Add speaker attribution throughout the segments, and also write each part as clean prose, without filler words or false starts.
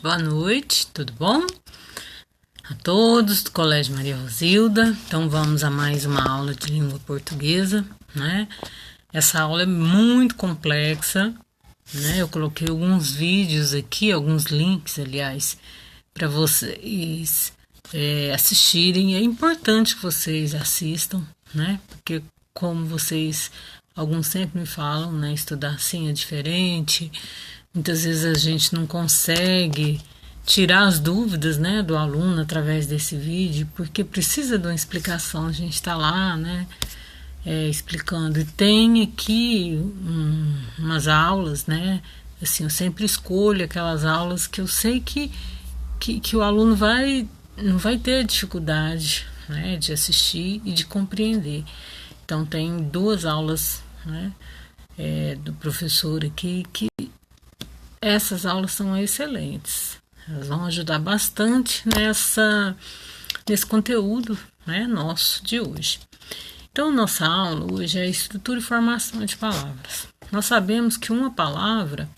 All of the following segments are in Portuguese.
Speaker 1: boa noite, tudo bom? A todos do Colégio Maria Rosilda. Então vamos a mais uma aula de língua portuguesa, né? Essa aula é muito complexa, né? Eu coloquei alguns vídeos aqui, alguns links, aliás, para vocês assistirem. É importante que vocês assistam, né? Porque como alguns sempre me falam, né? Estudar assim é diferente. Muitas vezes a gente não consegue tirar as dúvidas, né, do aluno através desse vídeo, porque precisa de uma explicação. A gente está lá, né, explicando. E tem aqui umas aulas, né, assim, eu sempre escolho aquelas aulas que eu sei que o aluno não vai ter dificuldade, né, de assistir e de compreender. Então tem duas aulas, né, do professor aqui que essas aulas são excelentes. Elas vão ajudar bastante nesse conteúdo, né, nosso de hoje. Então, nossa aula hoje é estrutura e formação de palavras. Nós sabemos que uma palavra,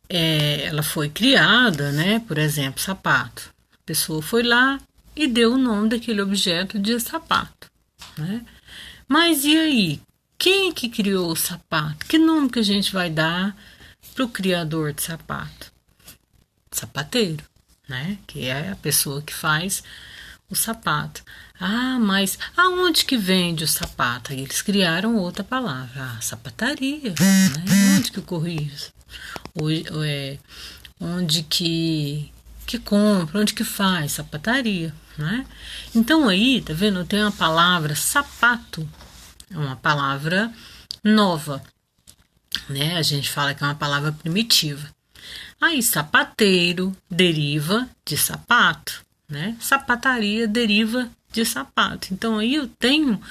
Speaker 1: ela foi criada, né, por exemplo, sapato. A pessoa foi lá e deu o nome daquele objeto de sapato, né? Mas e aí? Quem que criou o sapato? Que nome que a gente vai dar para o criador de sapato? Sapateiro, né? Que é a pessoa que faz o sapato. Ah, mas aonde que vende o sapato? Aí eles criaram outra palavra, sapataria, né? Onde que ocorre isso? Onde que compra, onde que faz? Sapataria, né? Então aí, tá vendo? Tem uma palavra sapato, é uma palavra nova, né? A gente fala que é uma palavra primitiva. Aí, sapateiro deriva de sapato, né? Sapataria deriva de sapato. Então, aí eu tenho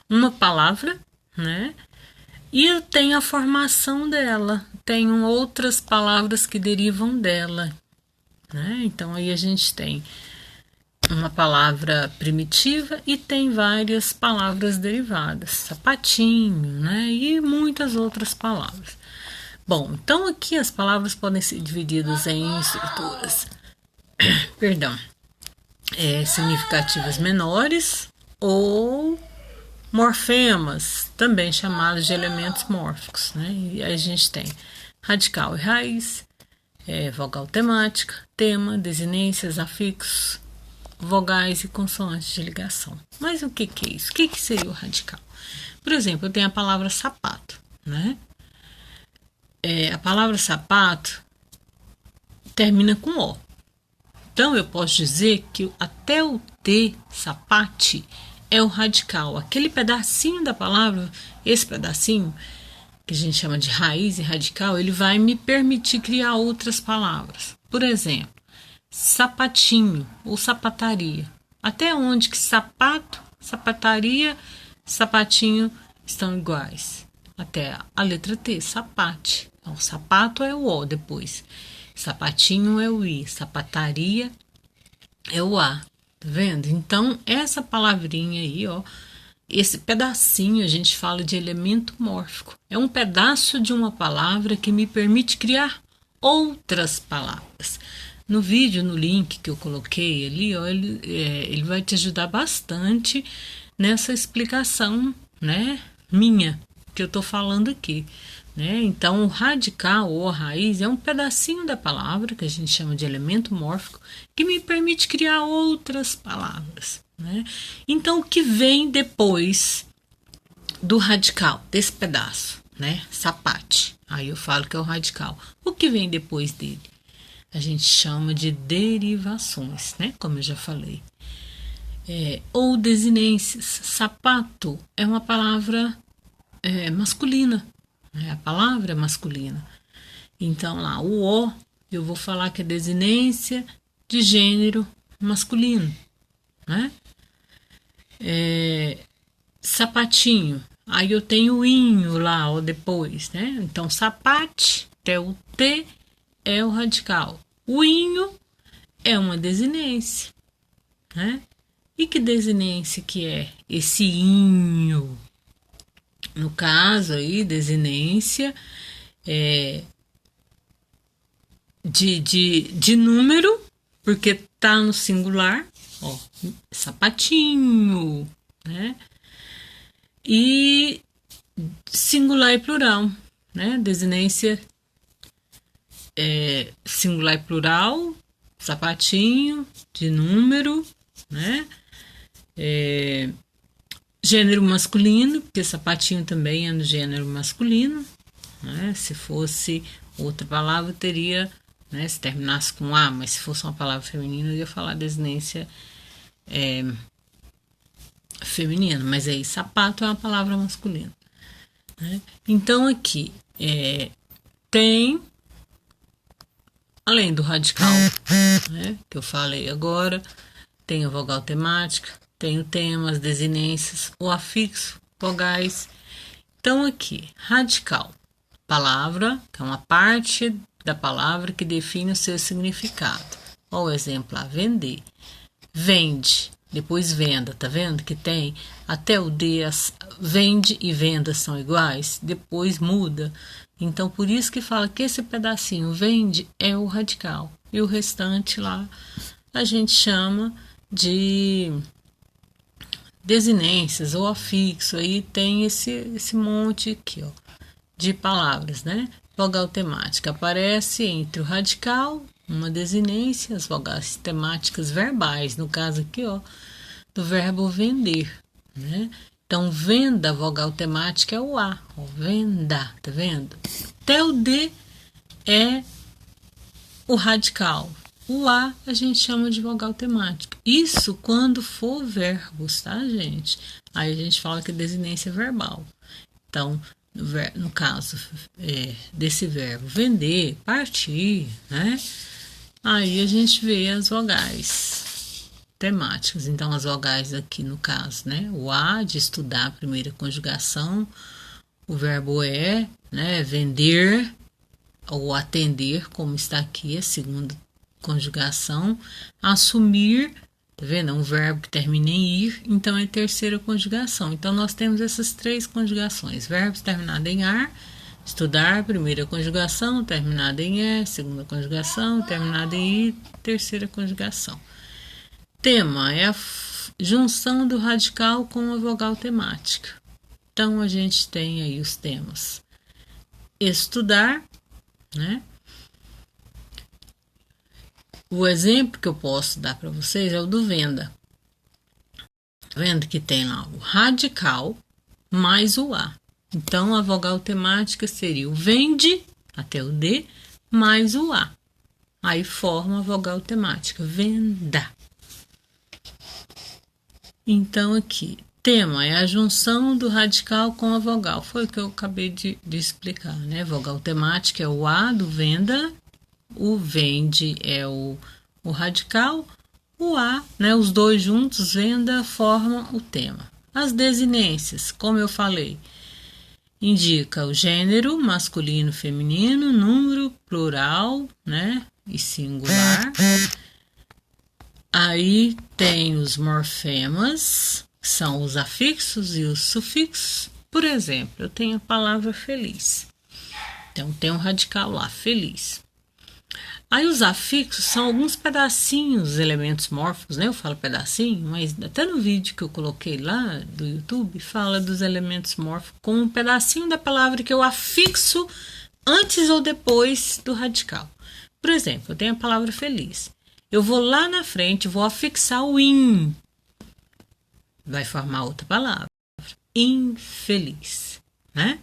Speaker 1: uma palavra, né? E eu tenho a formação dela. Tenho outras palavras que derivam dela, né? Então, aí a gente tem uma palavra primitiva e tem várias palavras derivadas. Sapatinho, né? E muitas outras palavras. Bom, então aqui as palavras podem ser divididas em estruturas, significativas menores ou morfemas, também chamados de elementos mórficos, né? E aí a gente tem radical e raiz, vogal temática, tema, desinências, afixos, vogais e consoantes de ligação. Mas o que é isso? O que seria o radical? Por exemplo, eu tenho a palavra sapato, né? A palavra sapato termina com O. Então, eu posso dizer que até o T, sapate, é o radical. Aquele pedacinho da palavra, esse pedacinho, que a gente chama de raiz e radical, ele vai me permitir criar outras palavras. Por exemplo, sapatinho ou sapataria. Até onde que sapato, sapataria, sapatinho estão iguais? Até a letra T, sapate. Então, sapato é o O depois. Sapatinho é o I. Sapataria é o A. Tá vendo? Então, essa palavrinha aí, ó, esse pedacinho a gente fala de elemento mórfico. É um pedaço de uma palavra que me permite criar outras palavras. No vídeo, no link que eu coloquei ali, ó, ele vai te ajudar bastante nessa explicação, né, minha, que eu tô falando aqui, né? Então, o radical ou a raiz é um pedacinho da palavra que a gente chama de elemento mórfico que me permite criar outras palavras, né? Então, o que vem depois do radical, desse pedaço, né? Sapate. Aí eu falo que é o radical. O que vem depois dele? A gente chama de derivações, né? Como eu já falei. Ou desinências. Sapato é uma palavra masculina. A palavra é masculina. Então, lá, o O, eu vou falar que é desinência de gênero masculino, né? Sapatinho. Aí eu tenho o inho lá, ó, depois, né? Então, sapate, até o T, é o radical. O inho é uma desinência, né? E que desinência que é esse inho? No caso aí, desinência de número, porque tá no singular, ó, sapatinho, né? E singular e plural, né? Desinência singular e plural, sapatinho, de número, né? Gênero masculino, porque sapatinho também é no gênero masculino, né? Se fosse outra palavra, teria, né? Se terminasse com A, mas se fosse uma palavra feminina, eu ia falar desinência feminina, mas aí sapato é uma palavra masculina, né? Então aqui tem, além do radical, né, que eu falei agora, tem a vogal temática, tem o tema, as desinências, o afixo, vogais. Então aqui, radical, palavra, que é uma parte da palavra que define o seu significado. Olha o exemplo lá, vender. Vende, depois venda, tá vendo que tem até o D, vende e venda são iguais, depois muda. Então por isso que fala que esse pedacinho vende é o radical e o restante lá a gente chama de desinências ou afixo. Aí tem esse monte aqui, ó, de palavras, né? Vogal temática aparece entre o radical, uma desinência, as vogais temáticas verbais, no caso aqui, ó, do verbo vender, né? Então, venda, vogal temática é o A, ó, venda, tá vendo? Até o D é o radical. O A a gente chama de vogal temática. Isso quando for verbos, tá, gente? Aí a gente fala que é desinência verbal. Então, no caso desse verbo vender, partir, né? Aí a gente vê as vogais temáticas. Então, as vogais aqui no caso, né? O A de estudar, a primeira conjugação. O verbo né? Vender ou atender, como está aqui, a segunda conjugação. Assumir, tá vendo? É um verbo que termina em ir, então é a terceira conjugação. Então, nós temos essas três conjugações. Verbos terminados em ar, estudar, primeira conjugação, terminada em E, segunda conjugação, terminada em I, terceira conjugação. Tema é a junção do radical com a vogal temática. Então, a gente tem aí os temas. Estudar, né? O exemplo que eu posso dar para vocês é o do venda. Vendo que tem lá o radical mais o A. Então, a vogal temática seria o vende, até o D, mais o A. Aí forma a vogal temática, venda. Então, aqui, tema é a junção do radical com a vogal. Foi o que eu acabei de explicar, né? Vogal temática é o A do venda, o vende é o radical, o A, né? Os dois juntos, venda, formam o tema. As desinências, como eu falei, indica o gênero, masculino, feminino, número, plural, né? E singular. Aí tem os morfemas, que são os afixos e os sufixos. Por exemplo, eu tenho a palavra feliz. Então, tem um radical lá, feliz. Aí os afixos são alguns pedacinhos, elementos mórficos, né? Eu falo pedacinho, mas até no vídeo que eu coloquei lá do YouTube, fala dos elementos mórficos com um pedacinho da palavra que eu afixo antes ou depois do radical. Por exemplo, eu tenho a palavra feliz. Eu vou lá na frente, vou afixar o in. Vai formar outra palavra. Infeliz, né?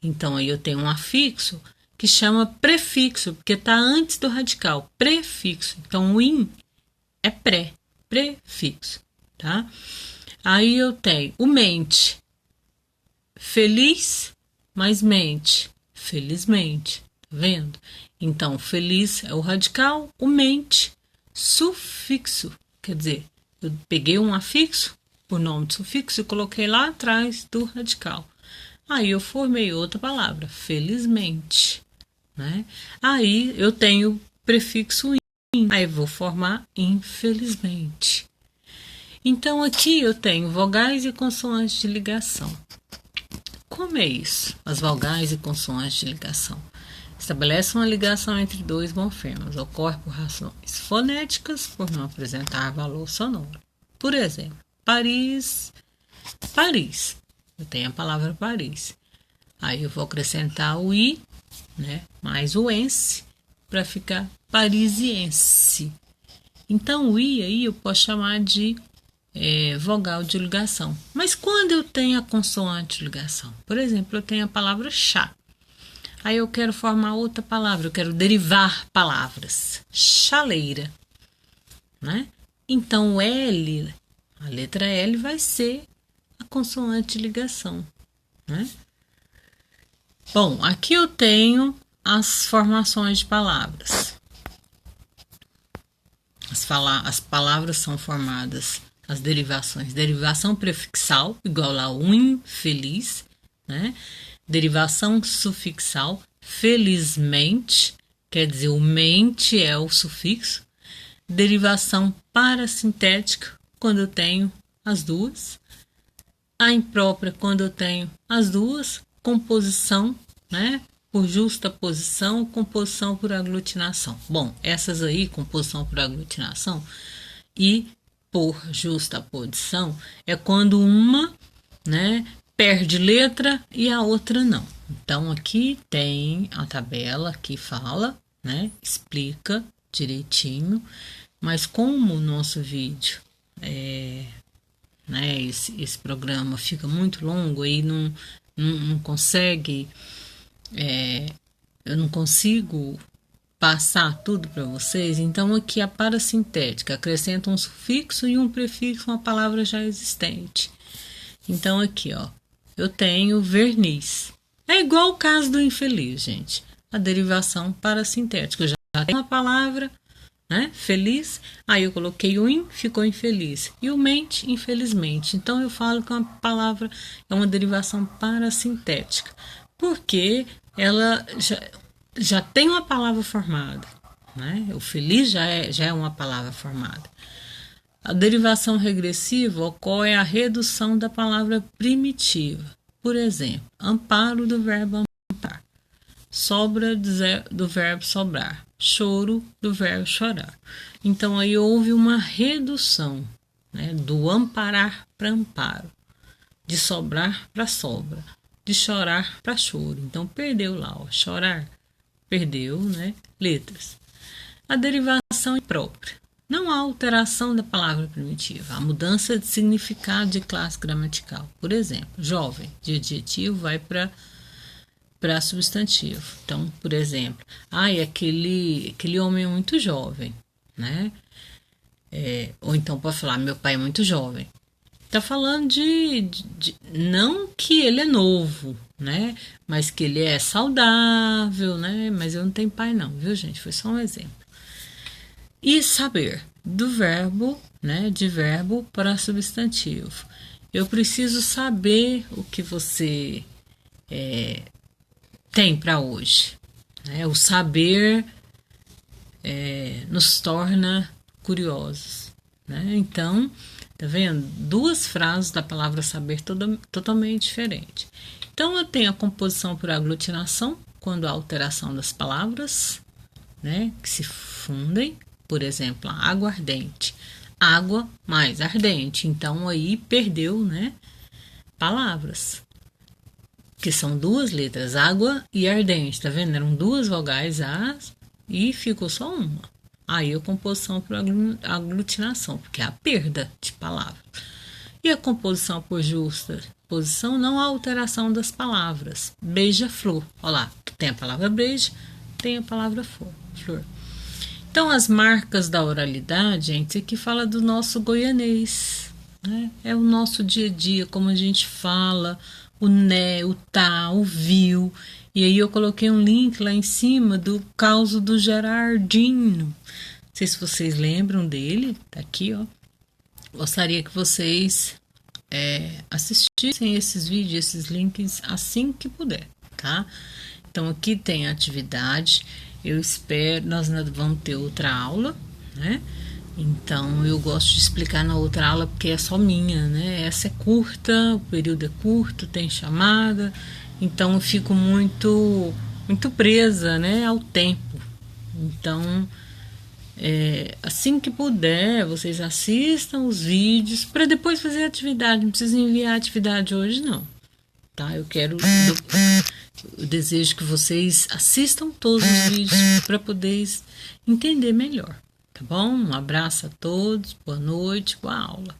Speaker 1: Então, aí eu tenho um afixo que chama prefixo, porque está antes do radical, prefixo. Então, o in é prefixo, tá? Aí eu tenho o mente, feliz mais mente, felizmente, tá vendo? Então, feliz é o radical, o mente, sufixo, quer dizer, eu peguei um afixo, por nome de sufixo, e coloquei lá atrás do radical. Aí eu formei outra palavra, felizmente, né? Aí eu tenho prefixo in, aí vou formar infelizmente. Então aqui eu tenho vogais e consoantes de ligação. Como é isso? As vogais e consoantes de ligação. Estabelece uma ligação entre dois morfemas. Ocorre por razões fonéticas, por não apresentar valor sonoro. Por exemplo, Paris, Paris. Eu tenho a palavra Paris. Aí eu vou acrescentar o i, né, mais o ense, para ficar parisiense. Então, o i aí eu posso chamar de vogal de ligação. Mas quando eu tenho a consoante de ligação? Por exemplo, eu tenho a palavra chá. Aí eu quero formar outra palavra, eu quero derivar palavras. Chaleira, né? Então, o L, a letra L vai ser a consoante de ligação, né? Bom, aqui eu tenho as formações de palavras. As palavras são formadas, as derivações. Derivação prefixal, igual a infeliz, né? Derivação sufixal, felizmente, quer dizer, o mente é o sufixo. Derivação parasintética, quando eu tenho as duas. A imprópria, quando eu tenho as duas. Composição, né? Por justaposição, composição por aglutinação. Bom, essas aí, composição por aglutinação e por justaposição, é quando uma, né, perde letra e a outra não. Então, aqui tem a tabela que fala, né, explica direitinho, mas como o nosso vídeo, né, esse programa fica muito longo e não consegue, eu não consigo passar tudo para vocês, então aqui a parasintética acrescenta um sufixo e um prefixo a uma palavra já existente. Então aqui, ó, eu tenho verniz. É igual o caso do infeliz, gente. A derivação parasintética. Eu já tenho uma palavra, né, feliz, aí eu coloquei o in, ficou infeliz. E o mente, infelizmente. Então eu falo que uma palavra é uma derivação parasintética. Porque ela já tem uma palavra formada, né? O feliz já é uma palavra formada. A derivação regressiva ocorre a redução da palavra primitiva. Por exemplo, amparo do verbo amparar, sobra do verbo sobrar, choro do verbo chorar. Então aí houve uma redução, né, do amparar para amparo, de sobrar para sobra, de chorar para choro. Então perdeu lá, ó, chorar, perdeu, né, letras. A derivação imprópria. Não há alteração da palavra primitiva, há mudança de significado de classe gramatical. Por exemplo, jovem, de adjetivo vai para substantivo. Então, por exemplo, aquele homem é muito jovem, né? Ou então pode falar, meu pai é muito jovem. Está falando de não que ele é novo, né? Mas que ele é saudável, né? Mas eu não tenho pai não, viu, gente? Foi só um exemplo. E saber, do verbo, né? De verbo para substantivo. Eu preciso saber o que você tem para hoje, né? O saber nos torna curiosos, né? Então, tá vendo? Duas frases da palavra saber totalmente diferentes. Então, eu tenho a composição por aglutinação, quando há alteração das palavras, né, que se fundem. Por exemplo, água ardente. Água mais ardente. Então, aí perdeu, né, palavras. Que são duas letras, água e ardente. Tá vendo? Eram duas vogais A e ficou só uma. Aí a composição por aglutinação, porque é a perda de palavras. E a composição por justaposição, não há alteração das palavras. Beija-flor. Olha lá, tem a palavra beija, tem a palavra flor. Então, as marcas da oralidade, gente, aqui fala do nosso goianês, né? É o nosso dia a dia, como a gente fala, o né, o tá, o viu. E aí eu coloquei um link lá em cima do caso do Gerardinho. Não sei se vocês lembram dele, tá aqui, ó. Gostaria que vocês assistissem esses vídeos, esses links assim que puder, tá? Então aqui tem a atividade. Eu espero, nós vamos ter outra aula, né? Então eu gosto de explicar na outra aula porque é só minha, né? Essa é curta, o período é curto, tem chamada, então eu fico muito muito presa, né, ao tempo. Então, assim que puder, vocês assistam os vídeos para depois fazer a atividade. Não precisa enviar a atividade hoje, não. Tá? Eu desejo que vocês assistam todos os vídeos para poder entender melhor. Tá bom? Um abraço a todos, boa noite, boa aula.